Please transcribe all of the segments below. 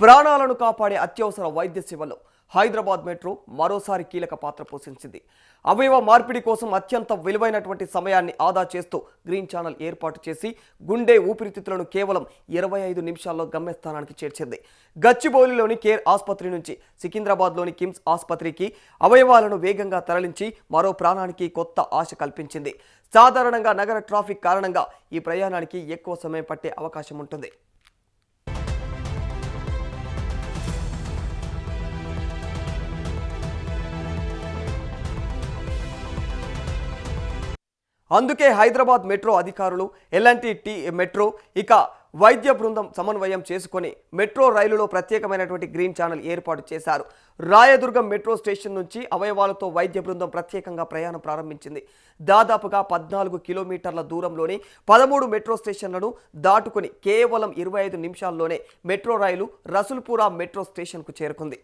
ప్రాణాలను కాపాడే అత్యవసర వైద్య సేవల్లో హైదరాబాద్ మెట్రో మరోసారి కీలక పాత్ర పోషించింది. అవయవ మార్పిడి కోసం అత్యంత విలువైనటువంటి సమయాన్ని ఆదా చేస్తూ గ్రీన్ ఛానల్ ఏర్పాటు చేసి గుండె ఊపిరితిత్తులను కేవలం 25 నిమిషాల్లో గమ్యస్థానానికి చేర్చింది. గచ్చిబౌలిలోని కేర్ ఆసుపత్రి నుంచి సికింద్రాబాద్లోని కిమ్స్ ఆసుపత్రికి అవయవాలను వేగంగా తరలించి మరో ప్రాణానికి కొత్త ఆశ కల్పించింది. సాధారణంగా నగర ట్రాఫిక్ కారణంగా ఈ ప్రయాణానికి ఎక్కువ సమయం పట్టే అవకాశం ఉంటుంది. అందుకే హైదరాబాద్ మెట్రో అధికారులు ఎల్ఎన్టీ మెట్రో ఇక వైద్య బృందం సమన్వయం చేసుకొని మెట్రో రైలులో ప్రత్యేకమైనటువంటి గ్రీన్ ఛానల్ ఏర్పాటు చేశారు. రాయదుర్గం మెట్రో స్టేషన్ నుంచి అవయవాలతో వైద్య బృందం ప్రత్యేకంగా ప్రయాణం ప్రారంభించింది. దాదాపుగా 14 కిలోమీటర్ల దూరంలోని 13 మెట్రో స్టేషన్లను దాటుకుని కేవలం 25 నిమిషాల్లోనే మెట్రో రైలు రసూల్పురా మెట్రో స్టేషన్కు చేరుకుంది.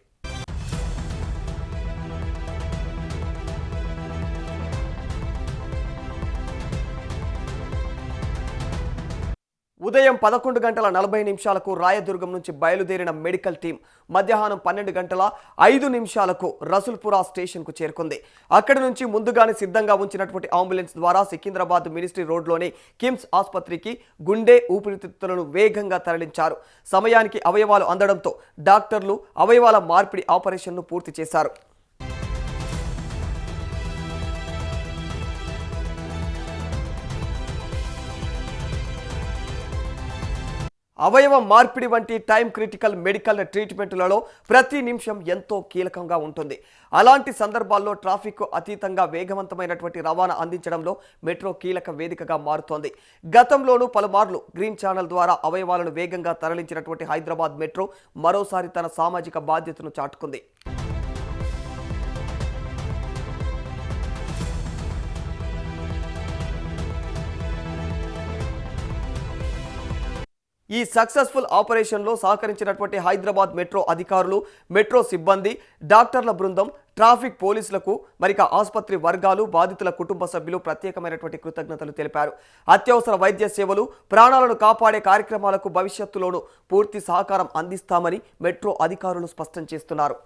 ఉదయం 11 గంటల 40 నిమిషాలకు రాయదుర్గం నుంచి బయలుదేరిన మెడికల్ టీం మధ్యాహ్నం 12 గంటల 5 నిమిషాలకు రసూల్పురా స్టేషన్కు చేరుకుంది. అక్కడి నుంచి ముందుగానే సిద్ధంగా ఉంచినటువంటి అంబులెన్స్ ద్వారా సికింద్రాబాద్ మినిస్ట్రీ రోడ్లోని కిమ్స్ ఆసుపత్రికి గుండె ఊపిరితిత్తులను వేగంగా తరలించారు. సమయానికి అవయవాలు అందడంతో డాక్టర్లు అవయవాల మార్పిడి ఆపరేషన్ను పూర్తి చేశారు. అవయవ మార్పిడి వంటి టైం క్రిటికల్ మెడికల్ ట్రీట్మెంట్లలో ప్రతి నిమిషం ఎంతో కీలకంగా ఉంటుంది. అలాంటి సందర్భాల్లో ట్రాఫిక్ అతీతంగా వేగవంతమైనటువంటి రవాణా అందించడంలో మెట్రో కీలక వేదికగా మారుతోంది. గతంలోనూ పలుమార్లు గ్రీన్ ఛానల్ ద్వారా అవయవాలను వేగంగా తరలించినటువంటి హైదరాబాద్ మెట్రో మరోసారి తన సామాజిక బాధ్యతను చాటుకుంది. ఈ సక్సెస్ఫుల్ ఆపరేషన్లో సహకరించినటువంటి హైదరాబాద్ మెట్రో అధికారులు, మెట్రో సిబ్బంది, డాక్టర్ల బృందం, ట్రాఫిక్ పోలీసులకు మరిక ఆసుపత్రి వర్గాలు, బాధితుల కుటుంబ సభ్యులు ప్రత్యేకమైనటువంటి కృతజ్ఞతలు తెలిపారు. అత్యవసర వైద్య సేవలు, ప్రాణాలను కాపాడే కార్యక్రమాలకు భవిష్యత్తులోనూ పూర్తి సహకారం అందిస్తామని మెట్రో అధికారులు స్పష్టం చేస్తున్నారు.